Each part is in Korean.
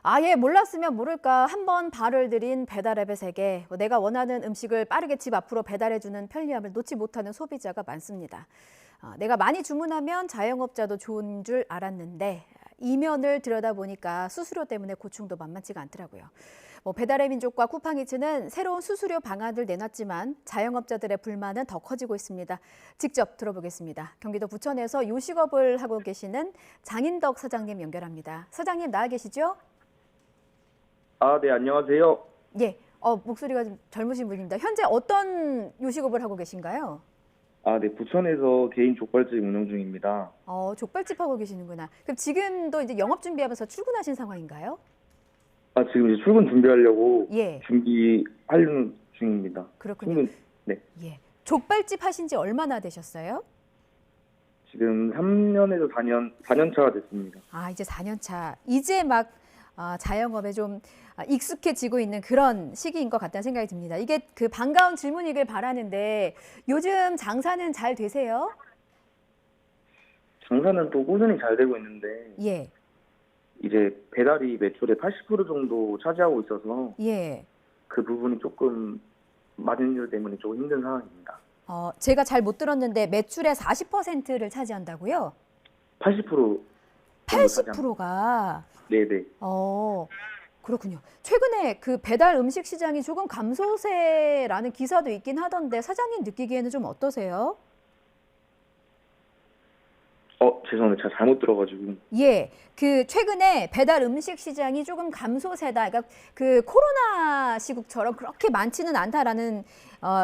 아예 몰랐으면 모를까 한번 발을 들인 배달앱의 세계. 내가 원하는 음식을 빠르게 집 앞으로 배달해주는 편리함을 놓지 못하는 소비자가 많습니다. 내가 많이 주문하면 자영업자도 좋은 줄 알았는데 이면을 들여다보니까 수수료 때문에 고충도 만만치가 않더라고요. 배달의 민족과 쿠팡이츠는 새로운 수수료 방안을 내놨지만 자영업자들의 불만은 더 커지고 있습니다. 직접 들어보겠습니다. 경기도 부천에서 요식업을 하고 계시는 장인덕 사장님 연결합니다. 사장님 나와 계시죠? 네, 안녕하세요. 예, 목소리가 좀 젊으신 분입니다. 현재 어떤 요식업을 하고 계신가요? 네, 부천에서 개인 족발집 운영 중입니다. 족발집 하고 계시는구나. 그럼 지금도 이제 영업 준비하면서 출근하신 상황인가요? 지금 이제 출근 준비하려고 예, 준비하는 중입니다. 그렇군요. 네. 예, 족발집 하신 지 얼마나 되셨어요? 지금 3년에서 4년 차가 됐습니다. 이제 4년 차. 이제 막 자영업에 좀 익숙해지고 있는 그런 시기인 것 같다는 생각이 듭니다. 이게 그 반가운 질문이길 바라는데 요즘 장사는 잘 되세요? 장사는 또 꾸준히 잘 되고 있는데, 예, 이제 배달이 매출의 80% 정도 차지하고 있어서 예. 그 부분이 조금 마진율 때문에 조금 힘든 상황입니다. 제가 잘 못 들었는데 매출의 40%를 차지한다고요? 80% 정도 차지합니다. 80%가 네네. 그렇군요. 최근에 그 배달 음식 시장이 조금 감소세라는 기사도 있긴 하던데 사장님 느끼기에는 좀 어떠세요? 죄송합니다. 제가 잘못 들어가지고. 예, 그 최근에 배달 음식 시장이 조금 감소세다. 그러니까 그 코로나 시국처럼 그렇게 많지는 않다라는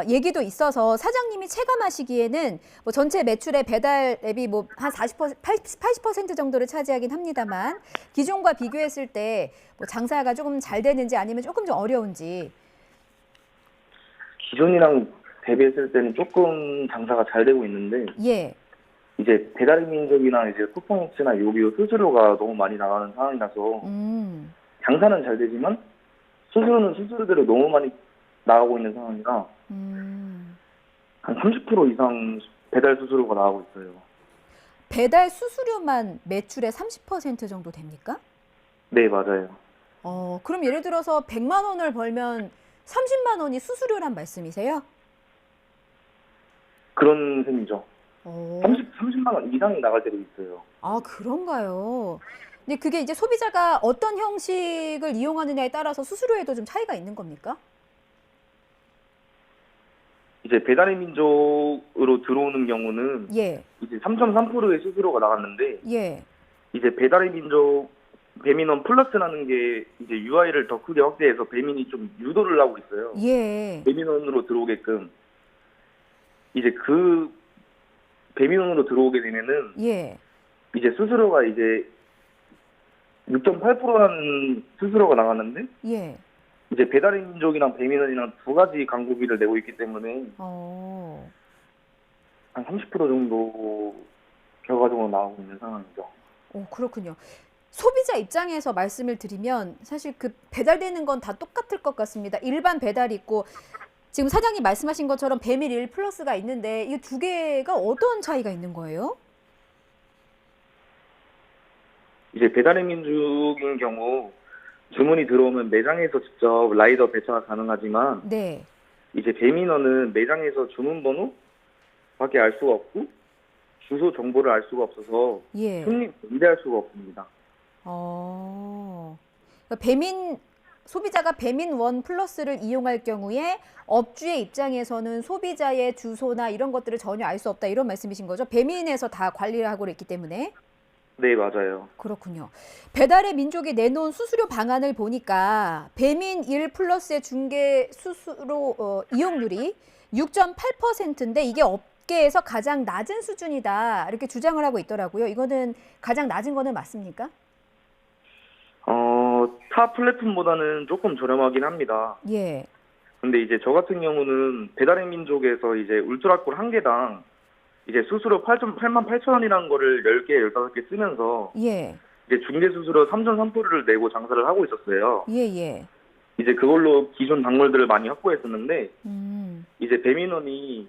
얘기도 있어서 사장님이 체감하시기에는 전체 매출의 배달 앱이 한 80% 정도를 차지하긴 합니다만 기존과 비교했을 때 장사가 조금 잘 되는지 아니면 조금 좀 어려운지. 기존이랑 대비했을 때는 조금 장사가 잘 되고 있는데, 예, 이제 배달의 민족이나 이제 쿠팡이츠나 요기요 수수료가 너무 많이 나가는 상황이라서 장사는 잘 되지만 수수료는 수수료대로 너무 많이 나가고 있는 상황이라 한 30% 이상 배달 수수료가 나가고 있어요. 배달 수수료만 매출의 30% 정도 됩니까? 네, 맞아요. 그럼 예를 들어서 100만 원을 벌면 30만 원이 수수료란 말씀이세요? 그런 셈이죠. 어, 30만 원 이상이 나갈 때도 있어요. 그런가요? 근데 그게 이제 소비자가 어떤 형식을 이용하느냐에 따라서 수수료에도 좀 차이가 있는 겁니까? 이제 배달의 민족으로 들어오는 경우는 예, 이제 3.3%의 수수료가 나갔는데, 예, 이제 배달의 민족 배민원 플러스라는 게 이제 UI를 더 크게 확대해서 배민이 좀 유도를 하고 있어요. 예, 배민원으로 들어오게끔. 이제 그 배민원으로 들어오게 되면은 예. 이제 수수료가 이제 6.8%라는 수수료가 나갔는데, 예. 이제 배달의 민족이랑 배민원이랑 두 가지 광고비를 내고 있기 때문에 어, 한 30% 정도 결과적으로 나오고 있는 상황이죠. 그렇군요. 소비자 입장에서 말씀을 드리면 사실 그 배달되는 건 다 똑같을 것 같습니다. 일반 배달이 있고 지금 사장님 말씀하신 것처럼 배밀 1 플러스가 있는데 이 두 개가 어떤 차이가 있는 거예요? 이제 배달의 민족인 경우 주문이 들어오면 매장에서 직접 라이더 배차가 가능하지만, 네. 이제 배민원은 매장에서 주문번호 밖에 알 수가 없고 주소 정보를 알 수가 없어서 예. 손님 응대할 수가 없습니다. 그러니까 소비자가 배민 1 플러스를 이용할 경우에 업주의 입장에서는 소비자의 주소나 이런 것들을 전혀 알 수 없다 이런 말씀이신 거죠? 배민에서 다 관리를 하고 있기 때문에. 네, 맞아요. 그렇군요. 배달의 민족이 내놓은 수수료 방안을 보니까 배민 1 플러스의 중개 수수료 이용률이 6.8%인데 이게 업계에서 가장 낮은 수준이다 이렇게 주장을 하고 있더라고요. 이거는 가장 낮은 거는 맞습니까? 타 플랫폼보다는 조금 저렴하긴 합니다. 예, 근데 이제 저 같은 경우는 배달의 민족에서 이제 울트라콜 한 개당 이제 수수료 8만 8천 원이라는 거를 10개, 15개 쓰면서 예, 이제 중개 수수료 3.3%를 내고 장사를 하고 있었어요. 예, 예. 이제 그걸로 기존 단물들을 많이 확보했었는데, 음, 이제 배민원이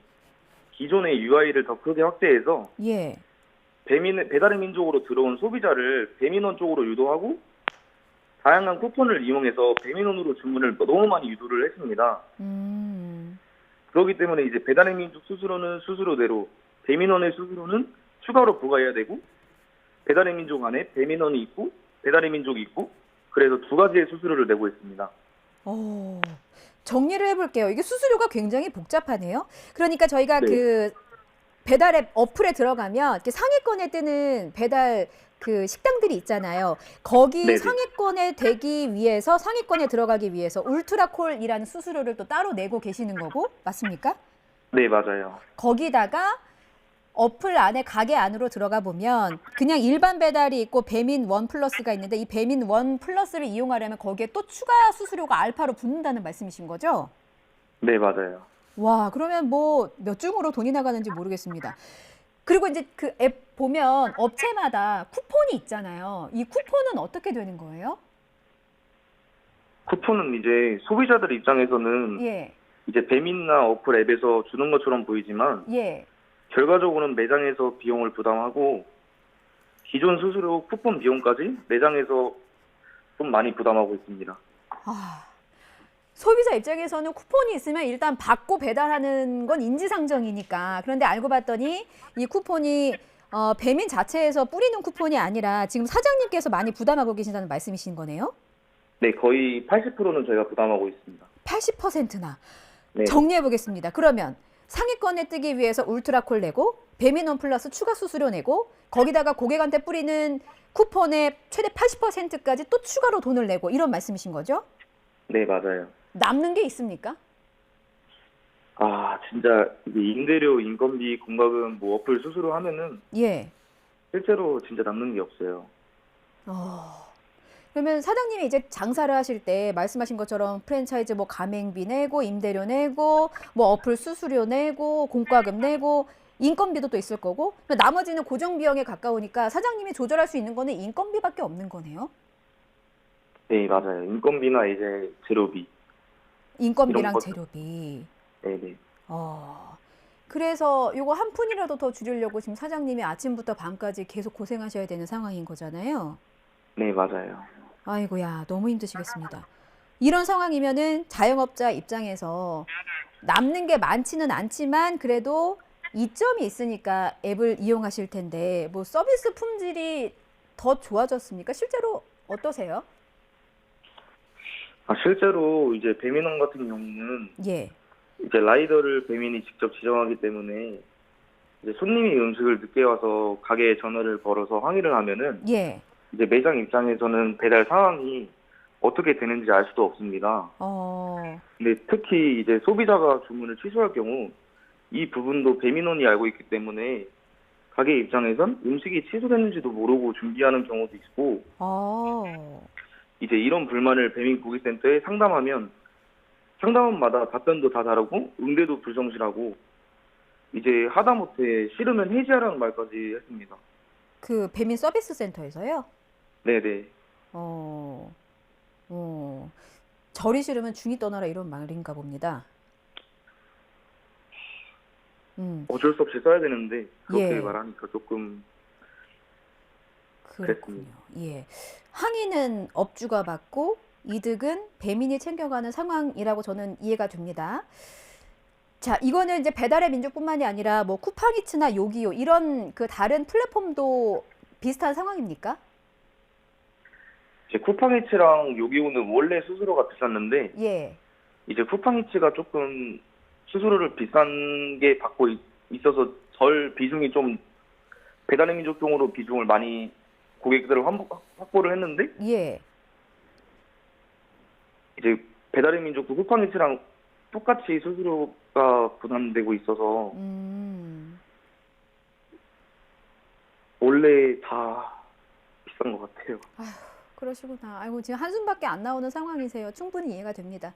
기존의 UI를 더 크게 확대해서 예, 배달의 민족으로 들어온 소비자를 배민원 쪽으로 유도하고 다양한 쿠폰을 이용해서 배민원으로 주문을 너무 많이 유도를 했습니다. 그렇기 때문에 이제 배달의 민족 스스로는 스스로대로, 배민원의 스스로는 추가로 부과해야 되고, 배달의 민족 안에 배민원이 있고 배달의 민족이 있고, 그래서 두 가지의 수수료를 내고 있습니다. 정리를 해볼게요. 이게 수수료가 굉장히 복잡하네요. 그러니까 저희가 네. 그 배달앱 어플에 들어가면 이렇게 상위권에 뜨는 배달 그 식당들이 있잖아요. 거기 네네. 상위권에 되기 위해서, 상위권에 들어가기 위해서 울트라콜이라는 수수료를 또 따로 내고 계시는 거고, 맞습니까? 네, 맞아요. 거기다가 어플 안에, 가게 안으로 들어가 보면 그냥 일반 배달이 있고 배민 원 플러스가 있는데, 이 배민 원 플러스를 이용하려면 거기에 또 추가 수수료가 알파로 붙는다는 말씀이신 거죠? 네, 맞아요. 와, 그러면 뭐 몇 중으로 돈이 나가는지 모르겠습니다. 그리고 이제 그 앱 보면 업체마다 쿠폰이 있잖아요. 이 쿠폰은 어떻게 되는 거예요? 쿠폰은 이제 소비자들 입장에서는 예, 이제 배민이나 어플 앱에서 주는 것처럼 보이지만, 예. 결과적으로는 매장에서 비용을 부담하고, 기존 수수료 쿠폰 비용까지 매장에서 좀 많이 부담하고 있습니다. 아, 소비자 입장에서는 쿠폰이 있으면 일단 받고 배달하는 건 인지상정이니까. 그런데 알고 봤더니 이 쿠폰이 배민 자체에서 뿌리는 쿠폰이 아니라 지금 사장님께서 많이 부담하고 계신다는 말씀이신 거네요? 네, 거의 80%는 저희가 부담하고 있습니다. 80%나. 네. 정리해 보겠습니다. 그러면 상위권에 뜨기 위해서 울트라콜 내고, 배민원 플러스 추가 수수료 내고, 거기다가 고객한테 뿌리는 쿠폰의 최대 80%까지 또 추가로 돈을 내고, 이런 말씀이신 거죠? 네, 맞아요. 남는 게 있습니까? 아, 진짜 이게 임대료, 인건비, 공과금, 뭐 어플 수수료 하면은 예. 실제로 진짜 남는 게 없어요. 그러면 사장님이 이제 장사를 하실 때 말씀하신 것처럼 프랜차이즈 뭐 가맹비 내고, 임대료 내고, 뭐 어플 수수료 내고, 공과금 내고, 인건비도 또 있을 거고, 나머지는 고정 비용에 가까우니까 사장님이 조절할 수 있는 거는 인건비밖에 없는 거네요. 네, 맞아요. 인건비나 이제 재료비. 인건비랑 이런 것. 재료비. 네네. 그래서 요거 한 푼이라도 더 줄이려고 지금 사장님이 아침부터 밤까지 계속 고생하셔야 되는 상황인 거잖아요. 네, 맞아요. 아이고야, 너무 힘드시겠습니다. 이런 상황이면은 자영업자 입장에서 남는 게 많지는 않지만 그래도 이점이 있으니까 앱을 이용하실 텐데, 뭐 서비스 품질이 더 좋아졌습니까? 실제로 어떠세요? 아, 실제로 이제 배민원 같은 경우는 예. 이제 라이더를 배민이 직접 지정하기 때문에, 이제 손님이 음식을 늦게 와서 가게에 전화를 걸어서 항의를 하면은 예. 이제 매장 입장에서는 배달 상황이 어떻게 되는지 알 수도 없습니다. 근데 특히 이제 소비자가 주문을 취소할 경우 이 부분도 배민원이 알고 있기 때문에 가게 입장에선 음식이 취소됐는지도 모르고 준비하는 경우도 있고, 이제 이런 불만을 배민 고객센터에 상담하면 상담원마다 답변도 다 다르고 응대도 불성실하고, 이제 하다못해 싫으면 해지하라는 말까지 했습니다. 그 배민 서비스 센터에서요? 네네. 절이 싫으면 중이 떠나라, 이런 말인가 봅니다. 어쩔 수 없이 써야 되는데 그렇게 예. 말하니까 조금 그렇군요. 그랬습니다. 예. 항의는 업주가 받고 이득은 배민이 챙겨가는 상황이라고 저는 이해가 됩니다. 자, 이거는 이제 배달의 민족뿐만이 아니라 뭐 쿠팡이츠나 요기요 이런 그 다른 플랫폼도 비슷한 상황입니까? 이제 쿠팡이츠랑 요기요는 원래 수수료가 비쌌는데, 예. 이제 쿠팡이츠가 조금 수수료를 비싼 게 받고 있어서 절 비중이 좀 배달의 민족용으로 비중을 많이 고객들을 확보를 했는데, 예. 이제 배달의 민족도 쿠팡이츠랑 똑같이 수수료가 부담되고 있어서 원래 다 비싼 것 같아요. 그러시구나. 아이고, 지금 한숨밖에 안 나오는 상황이세요. 충분히 이해가 됩니다.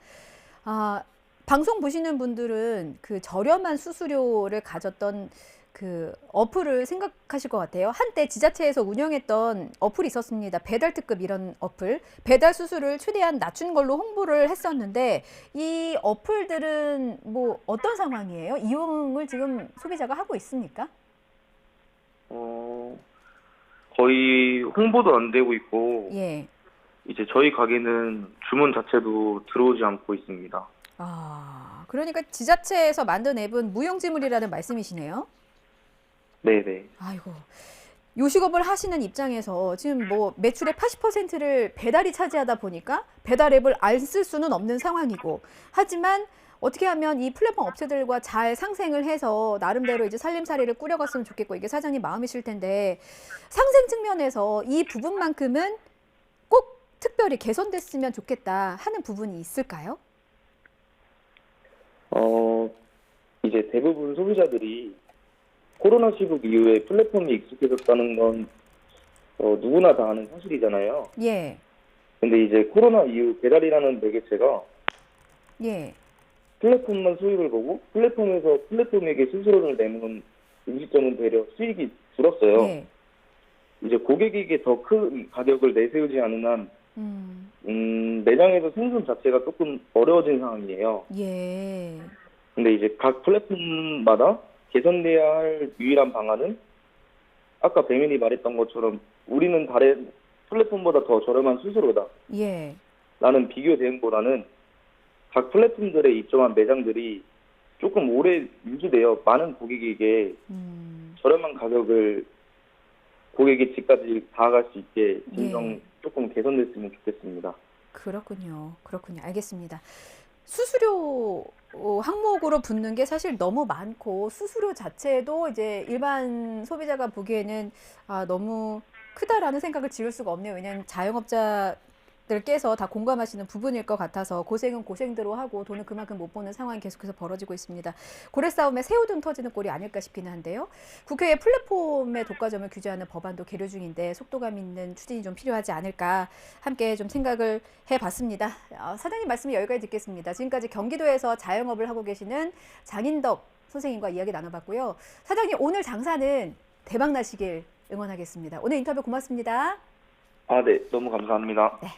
방송 보시는 분들은 그 저렴한 수수료를 가졌던 그 어플을 생각하실 것 같아요. 한때 지자체에서 운영했던 어플이 있었습니다. 배달 특급 이런 어플. 배달 수수료를 최대한 낮춘 걸로 홍보를 했었는데, 이 어플들은 뭐 어떤 상황이에요? 이용을 지금 소비자가 하고 있습니까? 거의 홍보도 안 되고 있고, 예. 이제 저희 가게는 주문 자체도 들어오지 않고 있습니다. 아, 그러니까 지자체에서 만든 앱은 무용지물이라는 말씀이시네요. 네네. 아이고. 요식업을 하시는 입장에서 지금 뭐 매출의 80%를 배달이 차지하다 보니까 배달 앱을 안 쓸 수는 없는 상황이고, 하지만 어떻게 하면 이 플랫폼 업체들과 잘 상생을 해서 나름대로 이제 살림살이를 꾸려갔으면 좋겠고, 이게 사장님 마음이실 텐데, 상생 측면에서 이 부분만큼은 꼭 특별히 개선됐으면 좋겠다 하는 부분이 있을까요? 이제 대부분 소비자들이 코로나 시국 이후에 플랫폼이 익숙해졌다는 건 누구나 다 아는 사실이잖아요. 예, 근데 이제 코로나 이후 배달이라는 매개체가 예, 플랫폼만 수익을 보고 플랫폼에서 플랫폼에게 수수료를 내는 음식점은 되려 수익이 줄었어요. 예. 이제 고객에게 더 큰 가격을 내세우지 않은 한 매장에서 생존 자체가 조금 어려워진 상황이에요. 예. 근데 이제 각 플랫폼마다 개선돼야 할 유일한 방안은 아까 배민이 말했던 것처럼 우리는 다른 플랫폼보다 더 저렴한 수수료다 예. 라는 비교 대응보다는 각 플랫폼들에 입점한 매장들이 조금 오래 유지되어 많은 고객에게 저렴한 가격을 고객의 집까지 다가갈 수 있게 진정 조금 개선됐으면 좋겠습니다. 그렇군요. 그렇군요. 알겠습니다. 수수료 항목으로 붙는 게 사실 너무 많고, 수수료 자체도 이제 일반 소비자가 보기에는 너무 크다라는 생각을 지을 수가 없네요. 왜냐하면 자영업자들께서 다 공감하시는 부분일 것 같아서 고생은 고생대로 하고 돈은 그만큼 못 버는 상황이 계속해서 벌어지고 있습니다. 고래 싸움에 새우등 터지는 꼴이 아닐까 싶기는 한데요. 국회에 플랫폼의 독과점을 규제하는 법안도 계류 중인데 속도감 있는 추진이 좀 필요하지 않을까 함께 좀 생각을 해봤습니다. 사장님 말씀이 여기까지 듣겠습니다. 지금까지 경기도에서 자영업을 하고 계시는 장인덕 선생님과 이야기 나눠봤고요. 사장님, 오늘 장사는 대박 나시길 응원하겠습니다. 오늘 인터뷰 고맙습니다. 네, 너무 감사합니다. 네.